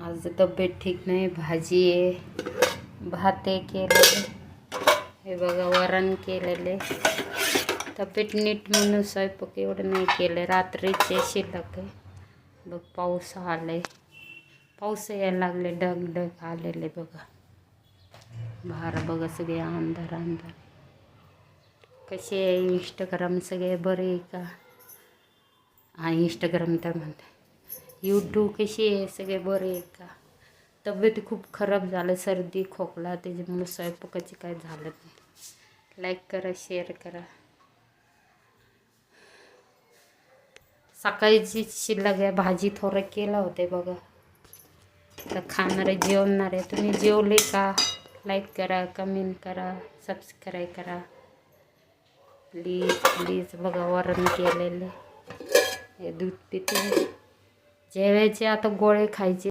आज तब्येत ठीक नाही. भाजी आहे, भात आहे केलेले, हे बघा वरण केलेले. तब्येत नीट म्हणून स्वयंपाक एवढं नाही केलं. रात्रीचे शिल्लक आहे. बघ पाऊस आलाय, पाऊस यायला लागले, ढग ढग आलेले बघा. बाहेर बघा सगळे अंधार अंधार. कसे आहे इंस्टाग्राम सगळे बरे आहे का? हा इंस्टाग्राम तर म्हणते, यूट्यूब कशी आहे, सगळे बरे आहे का? तब्येत खूप खराब झालं, सर्दी खोकला, त्याच्यामुळे स्वयंपाकाची काय झालं नाही. लाईक करा, शेअर करा. सकाळची शिल्लक आहे, भाजी थोडं केलं होते बघा. तर खाणारे जेवणारे तुम्ही जेवले का? लाईक करा, कमेंट करा, सबस्क्राईब करा प्लीज प्लीज. बघा वरण केलेले, हे दूध पिते. जेवायचे आता, गोळे खायचे.